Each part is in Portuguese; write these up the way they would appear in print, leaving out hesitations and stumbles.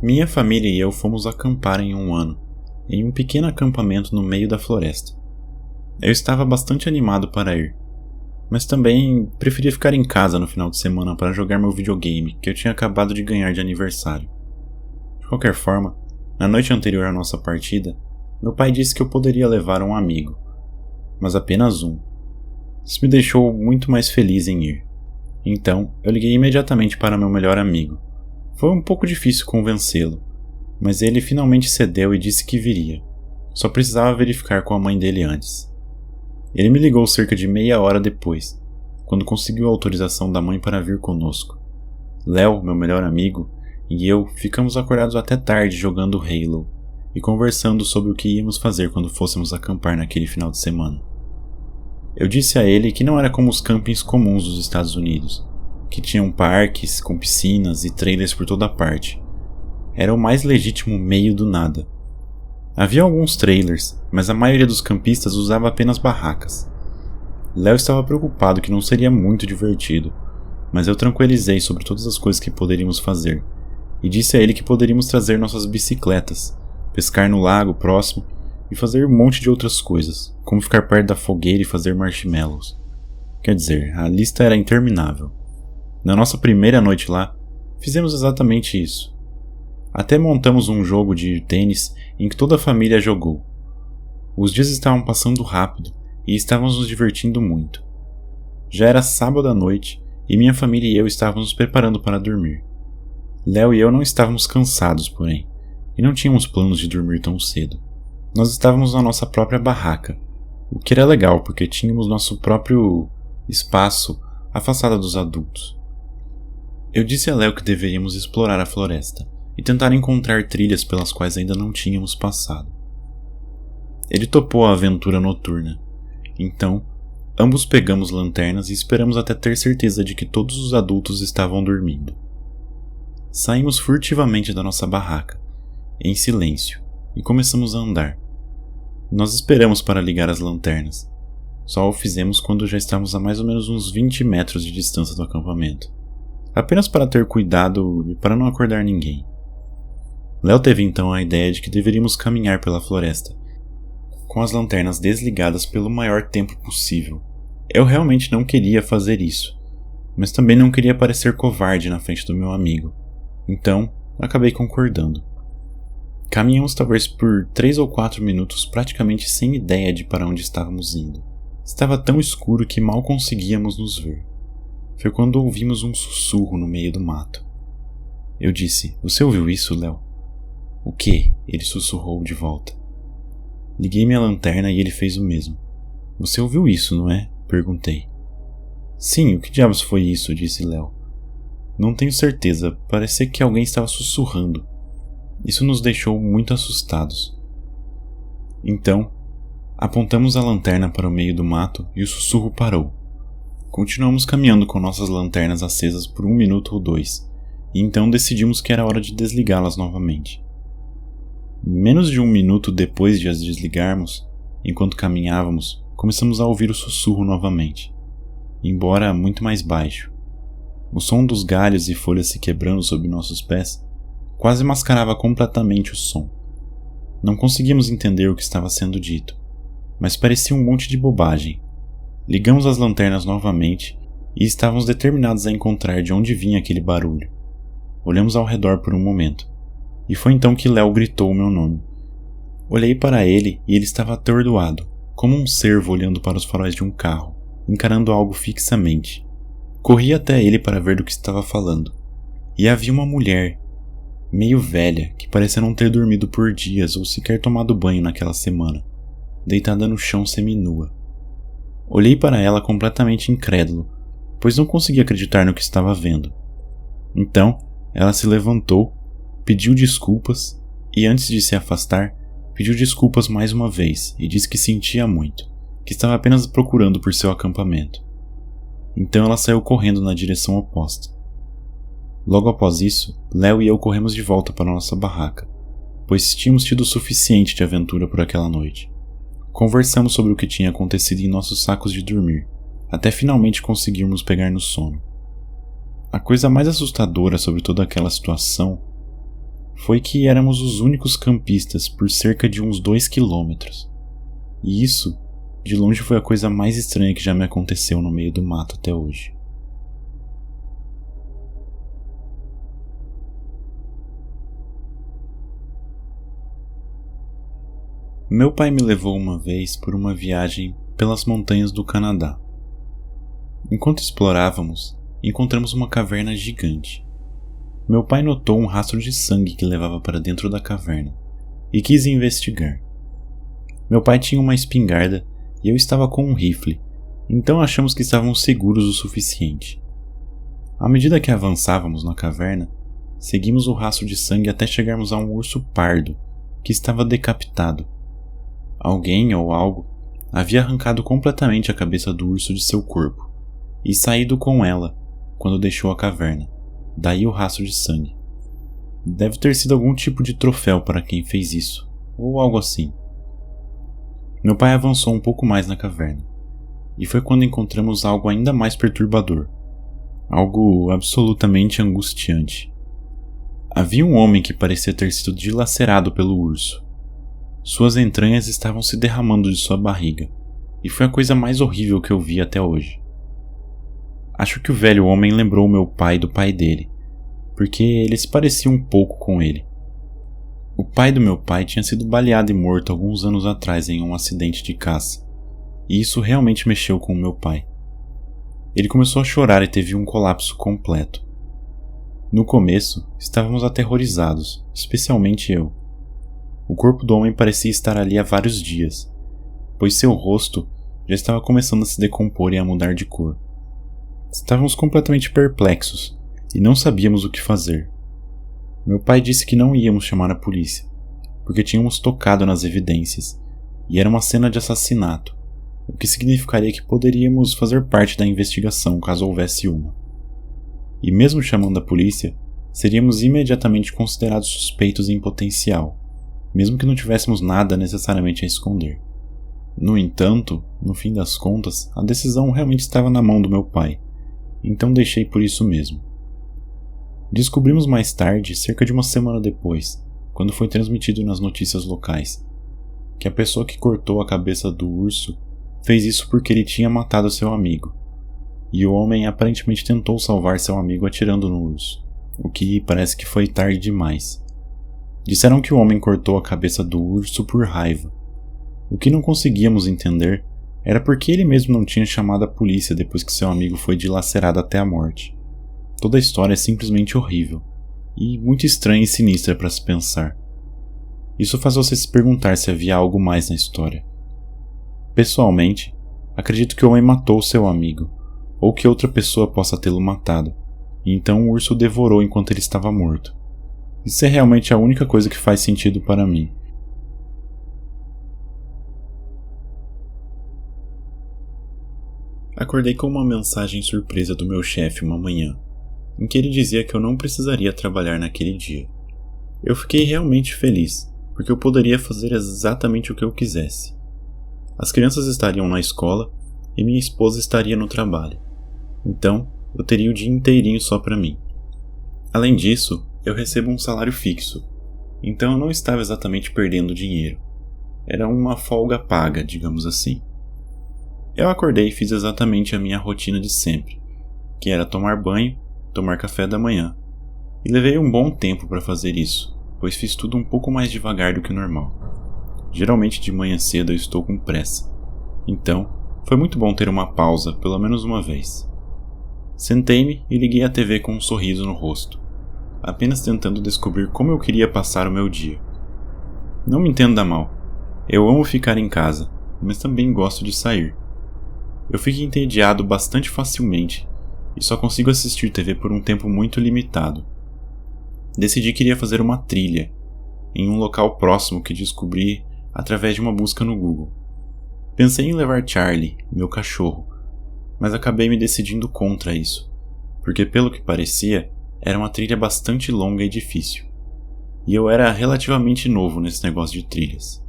Minha família e eu fomos acampar em um ano, em um pequeno acampamento no meio da floresta. Eu estava bastante animado para ir, mas também preferia ficar em casa no final de semana para jogar meu videogame que eu tinha acabado de ganhar de aniversário. De qualquer forma, na noite anterior à nossa partida, meu pai disse que eu poderia levar um amigo, mas apenas um. Isso me deixou muito mais feliz em ir. Então, eu liguei imediatamente para meu melhor amigo. Foi um pouco difícil convencê-lo, mas ele finalmente cedeu e disse que viria. Só precisava verificar com a mãe dele antes. Ele me ligou cerca de meia hora depois, quando conseguiu a autorização da mãe para vir conosco. Léo, meu melhor amigo, e eu ficamos acordados até tarde jogando Halo e conversando sobre o que íamos fazer quando fôssemos acampar naquele final de semana. Eu disse a ele que não era como os campings comuns dos Estados Unidos, que tinham parques com piscinas e trailers por toda parte. Era o mais legítimo meio do nada. Havia alguns trailers, mas a maioria dos campistas usava apenas barracas. Léo estava preocupado que não seria muito divertido, mas eu tranquilizei sobre todas as coisas que poderíamos fazer, e disse a ele que poderíamos trazer nossas bicicletas, pescar no lago próximo e fazer um monte de outras coisas, como ficar perto da fogueira e fazer marshmallows. Quer dizer, a lista era interminável. Na nossa primeira noite lá, fizemos exatamente isso. Até montamos um jogo de tênis em que toda a família jogou. Os dias estavam passando rápido e estávamos nos divertindo muito. Já era sábado à noite e minha família e eu estávamos nos preparando para dormir. Léo e eu não estávamos cansados, porém, e não tínhamos planos de dormir tão cedo. Nós estávamos na nossa própria barraca, o que era legal porque tínhamos nosso próprio espaço afastado dos adultos. Eu disse a Léo que deveríamos explorar a floresta e tentar encontrar trilhas pelas quais ainda não tínhamos passado. Ele topou a aventura noturna. Então, ambos pegamos lanternas e esperamos até ter certeza de que todos os adultos estavam dormindo. Saímos furtivamente da nossa barraca, em silêncio, e começamos a andar. Nós esperamos para ligar as lanternas. Só o fizemos quando já estávamos a mais ou menos uns 20 metros de distância do acampamento. Apenas para ter cuidado e para não acordar ninguém. Léo teve então a ideia de que deveríamos caminhar pela floresta, com as lanternas desligadas pelo maior tempo possível. Eu realmente não queria fazer isso, mas também não queria parecer covarde na frente do meu amigo. Então, acabei concordando. Caminhamos talvez por 3 ou 4 minutos praticamente sem ideia de para onde estávamos indo. Estava tão escuro que mal conseguíamos nos ver. Foi quando ouvimos um sussurro no meio do mato. Eu disse: "Você ouviu isso, Léo?" "O quê?" Ele sussurrou de volta. Liguei minha lanterna e ele fez o mesmo. "Você ouviu isso, não é?" Perguntei. "Sim, o que diabos foi isso?" disse Léo. "Não tenho certeza, parecia que alguém estava sussurrando." Isso nos deixou muito assustados. Então, apontamos a lanterna para o meio do mato e o sussurro parou. Continuamos caminhando com nossas lanternas acesas por 1 minuto ou 2, e então decidimos que era hora de desligá-las novamente. Menos de 1 minuto depois de as desligarmos, enquanto caminhávamos, começamos a ouvir o sussurro novamente, embora muito mais baixo. O som dos galhos e folhas se quebrando sob nossos pés quase mascarava completamente o som. Não conseguíamos entender o que estava sendo dito, mas parecia um monte de bobagem. Ligamos as lanternas novamente e estávamos determinados a encontrar de onde vinha aquele barulho. Olhamos ao redor por um momento, e foi então que Léo gritou o meu nome. Olhei para ele e ele estava atordoado, como um cervo olhando para os faróis de um carro, encarando algo fixamente. Corri até ele para ver do que estava falando, e havia uma mulher, meio velha, que parecia não ter dormido por dias ou sequer tomado banho naquela semana, deitada no chão seminua. Olhei para ela completamente incrédulo, pois não conseguia acreditar no que estava vendo. Então, ela se levantou, pediu desculpas e, antes de se afastar, pediu desculpas mais uma vez e disse que sentia muito, que estava apenas procurando por seu acampamento. Então ela saiu correndo na direção oposta. Logo após isso, Léo e eu corremos de volta para nossa barraca, pois tínhamos tido o suficiente de aventura por aquela noite. Conversamos sobre o que tinha acontecido em nossos sacos de dormir, até finalmente conseguirmos pegar no sono. A coisa mais assustadora sobre toda aquela situação foi que éramos os únicos campistas por cerca de uns 2 quilômetros. E isso, de longe, foi a coisa mais estranha que já me aconteceu no meio do mato até hoje. Meu pai me levou uma vez por uma viagem pelas montanhas do Canadá. Enquanto explorávamos, encontramos uma caverna gigante. Meu pai notou um rastro de sangue que levava para dentro da caverna e quis investigar. Meu pai tinha uma espingarda e eu estava com um rifle, então achamos que estávamos seguros o suficiente. À medida que avançávamos na caverna, seguimos o rastro de sangue até chegarmos a um urso pardo que estava decapitado. Alguém ou algo havia arrancado completamente a cabeça do urso de seu corpo e saído com ela quando deixou a caverna. Daí o rastro de sangue. Deve ter sido algum tipo de troféu para quem fez isso, ou algo assim. Meu pai avançou um pouco mais na caverna, e foi quando encontramos algo ainda mais perturbador. Algo absolutamente angustiante. Havia um homem que parecia ter sido dilacerado pelo urso. Suas entranhas estavam se derramando de sua barriga, e foi a coisa mais horrível que eu vi até hoje. Acho que o velho homem lembrou meu pai do pai dele, porque ele se parecia um pouco com ele. O pai do meu pai tinha sido baleado e morto alguns anos atrás em um acidente de caça, e isso realmente mexeu com o meu pai. Ele começou a chorar e teve um colapso completo. No começo, estávamos aterrorizados, especialmente eu. O corpo do homem parecia estar ali há vários dias, pois seu rosto já estava começando a se decompor e a mudar de cor. Estávamos completamente perplexos e não sabíamos o que fazer. Meu pai disse que não íamos chamar a polícia, porque tínhamos tocado nas evidências, e era uma cena de assassinato, o que significaria que poderíamos fazer parte da investigação caso houvesse uma. E mesmo chamando a polícia, seríamos imediatamente considerados suspeitos em potencial, mesmo que não tivéssemos nada necessariamente a esconder. No entanto, no fim das contas, a decisão realmente estava na mão do meu pai, então deixei por isso mesmo. Descobrimos mais tarde, cerca de uma semana depois, quando foi transmitido nas notícias locais, que a pessoa que cortou a cabeça do urso fez isso porque ele tinha matado seu amigo, e o homem aparentemente tentou salvar seu amigo atirando no urso, o que parece que foi tarde demais. Disseram que o homem cortou a cabeça do urso por raiva. O que não conseguíamos entender era porque ele mesmo não tinha chamado a polícia depois que seu amigo foi dilacerado até a morte. Toda a história é simplesmente horrível, e muito estranha e sinistra para se pensar. Isso faz você se perguntar se havia algo mais na história. Pessoalmente, acredito que o homem matou seu amigo, ou que outra pessoa possa tê-lo matado, e então o urso o devorou enquanto ele estava morto. Isso é realmente a única coisa que faz sentido para mim. Acordei com uma mensagem surpresa do meu chefe uma manhã, em que ele dizia que eu não precisaria trabalhar naquele dia. Eu fiquei realmente feliz, porque eu poderia fazer exatamente o que eu quisesse. As crianças estariam na escola e minha esposa estaria no trabalho. Então, eu teria o dia inteirinho só para mim. Além disso, eu recebo um salário fixo, então eu não estava exatamente perdendo dinheiro. Era uma folga paga, digamos assim. Eu acordei e fiz exatamente a minha rotina de sempre, que era tomar banho, tomar café da manhã. E levei um bom tempo para fazer isso, pois fiz tudo um pouco mais devagar do que o normal. Geralmente de manhã cedo eu estou com pressa. Então, foi muito bom ter uma pausa, pelo menos uma vez. Sentei-me e liguei a TV com um sorriso no rosto, apenas tentando descobrir como eu queria passar o meu dia. Não me entenda mal, eu amo ficar em casa, mas também gosto de sair. Eu fico entediado bastante facilmente e só consigo assistir TV por um tempo muito limitado. Decidi que iria fazer uma trilha, em um local próximo que descobri através de uma busca no Google. Pensei em levar Charlie, meu cachorro, mas acabei me decidindo contra isso, porque pelo que parecia, era uma trilha bastante longa e difícil, e eu era relativamente novo nesse negócio de trilhas.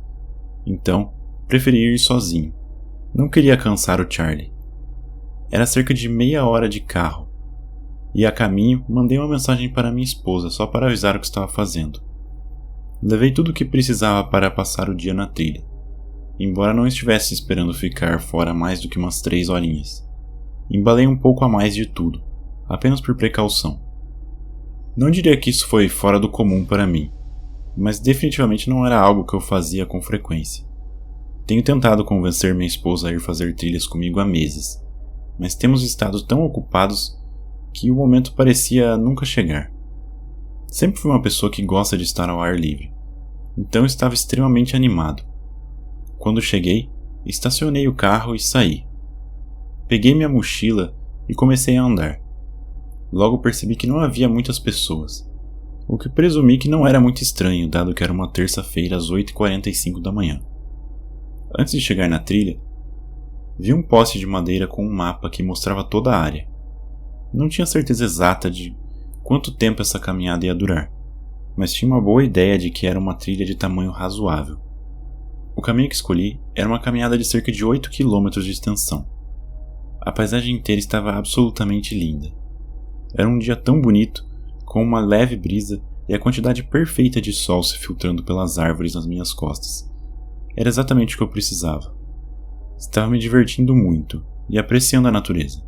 Então, preferi ir sozinho. Não queria cansar o Charlie. Era cerca de meia hora de carro, e a caminho mandei uma mensagem para minha esposa só para avisar o que estava fazendo. Levei tudo o que precisava para passar o dia na trilha, embora não estivesse esperando ficar fora mais do que umas 3 horinhas. Embalei um pouco a mais de tudo, apenas por precaução. Não diria que isso foi fora do comum para mim, mas definitivamente não era algo que eu fazia com frequência. Tenho tentado convencer minha esposa a ir fazer trilhas comigo há meses, mas temos estado tão ocupados que o momento parecia nunca chegar. Sempre fui uma pessoa que gosta de estar ao ar livre, então estava extremamente animado. Quando cheguei, estacionei o carro e saí. Peguei minha mochila e comecei a andar. Logo percebi que não havia muitas pessoas, o que presumi que não era muito estranho, dado que era uma terça-feira às 8h45 da manhã. Antes de chegar na trilha, vi um poste de madeira com um mapa que mostrava toda a área. Não tinha certeza exata de quanto tempo essa caminhada ia durar, mas tinha uma boa ideia de que era uma trilha de tamanho razoável. O caminho que escolhi era uma caminhada de cerca de 8 km de extensão. A paisagem inteira estava absolutamente linda. Era um dia tão bonito, com uma leve brisa e a quantidade perfeita de sol se filtrando pelas árvores nas minhas costas. Era exatamente o que eu precisava. Estava me divertindo muito e apreciando a natureza.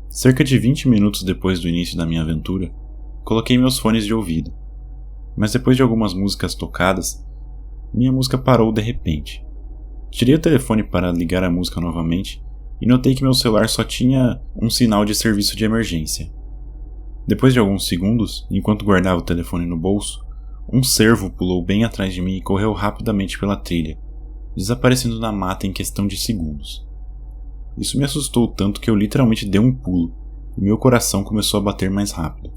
Cerca de 20 minutos depois do início da minha aventura, coloquei meus fones de ouvido. Mas depois de algumas músicas tocadas, minha música parou de repente. Tirei o telefone para ligar a música novamente e notei que meu celular só tinha um sinal de serviço de emergência. Depois de alguns segundos, enquanto guardava o telefone no bolso, um cervo pulou bem atrás de mim e correu rapidamente pela trilha, desaparecendo na mata em questão de segundos. Isso me assustou tanto que eu literalmente dei um pulo e meu coração começou a bater mais rápido.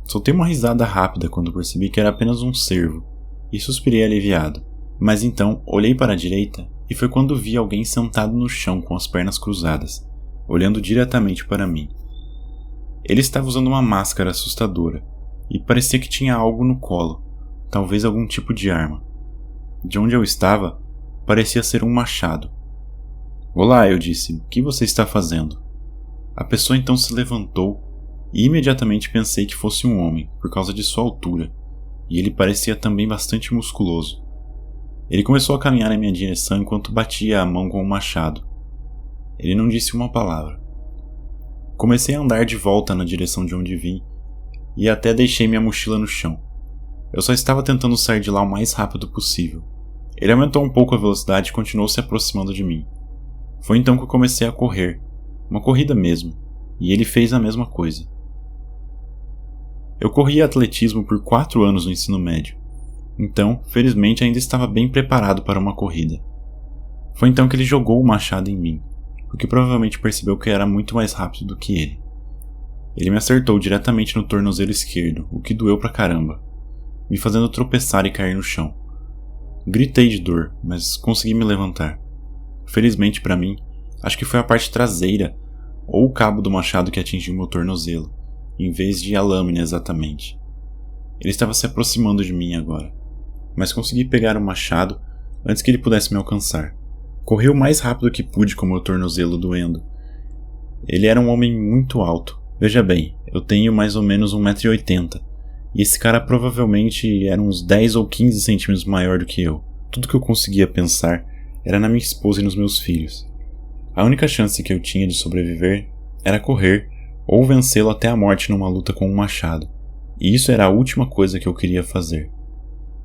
Soltei uma risada rápida quando percebi que era apenas um cervo e suspirei aliviado, mas então olhei para a direita e foi quando vi alguém sentado no chão com as pernas cruzadas, olhando diretamente para mim. Ele estava usando uma máscara assustadora e parecia que tinha algo no colo, talvez algum tipo de arma. De onde eu estava, parecia ser um machado. "Olá", eu disse, "o que você está fazendo?" A pessoa então se levantou e imediatamente pensei que fosse um homem, por causa de sua altura, e ele parecia também bastante musculoso. Ele começou a caminhar em minha direção enquanto batia a mão com o machado. Ele não disse uma palavra. Comecei a andar de volta na direção de onde vim e até deixei minha mochila no chão. Eu só estava tentando sair de lá o mais rápido possível. Ele aumentou um pouco a velocidade e continuou se aproximando de mim. Foi então que eu comecei a correr, uma corrida mesmo, e ele fez a mesma coisa. Eu corria atletismo por 4 anos no ensino médio, então, felizmente, ainda estava bem preparado para uma corrida. Foi então que ele jogou o machado em mim, porque provavelmente percebeu que eu era muito mais rápido do que ele. Ele me acertou diretamente no tornozelo esquerdo, o que doeu pra caramba, me fazendo tropeçar e cair no chão. Gritei de dor, mas consegui me levantar. Felizmente para mim, acho que foi a parte traseira ou o cabo do machado que atingiu meu tornozelo, em vez de a lâmina exatamente. Ele estava se aproximando de mim agora, mas consegui pegar o machado antes que ele pudesse me alcançar. Corri o mais rápido que pude com meu tornozelo doendo. Ele era um homem muito alto. Veja bem, eu tenho mais ou menos 1,80 m, e esse cara provavelmente era uns 10 ou 15 centímetros maior do que eu. Tudo que eu conseguia pensar era na minha esposa e nos meus filhos. A única chance que eu tinha de sobreviver era correr ou vencê-lo até a morte numa luta com um machado, e isso era a última coisa que eu queria fazer.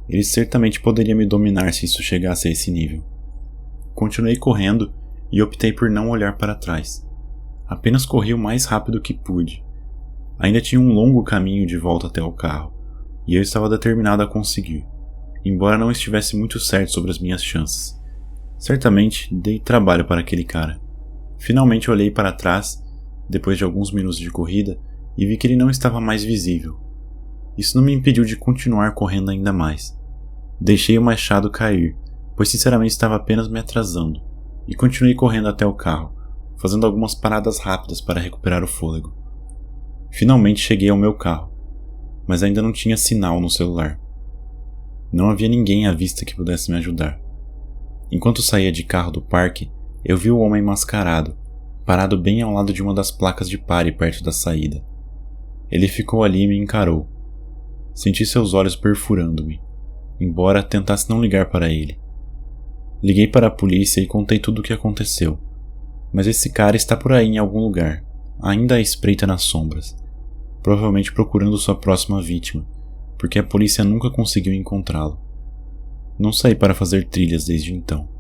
Ele certamente poderia me dominar se isso chegasse a esse nível. Continuei correndo e optei por não olhar para trás. Apenas corri o mais rápido que pude. Ainda tinha um longo caminho de volta até o carro, e eu estava determinado a conseguir, embora não estivesse muito certo sobre as minhas chances. Certamente dei trabalho para aquele cara. Finalmente olhei para trás, depois de alguns minutos de corrida, e vi que ele não estava mais visível. Isso não me impediu de continuar correndo ainda mais. Deixei o machado cair, pois sinceramente estava apenas me atrasando, e continuei correndo até o carro, fazendo algumas paradas rápidas para recuperar o fôlego. Finalmente cheguei ao meu carro, mas ainda não tinha sinal no celular. Não havia ninguém à vista que pudesse me ajudar. Enquanto saía de carro do parque, eu vi o homem mascarado, parado bem ao lado de uma das placas de pare perto da saída. Ele ficou ali e me encarou. Senti seus olhos perfurando-me, embora tentasse não ligar para ele. Liguei para a polícia e contei tudo o que aconteceu, mas esse cara está por aí em algum lugar, ainda à espreita nas sombras, provavelmente procurando sua próxima vítima, porque a polícia nunca conseguiu encontrá-lo. Não saí para fazer trilhas desde então.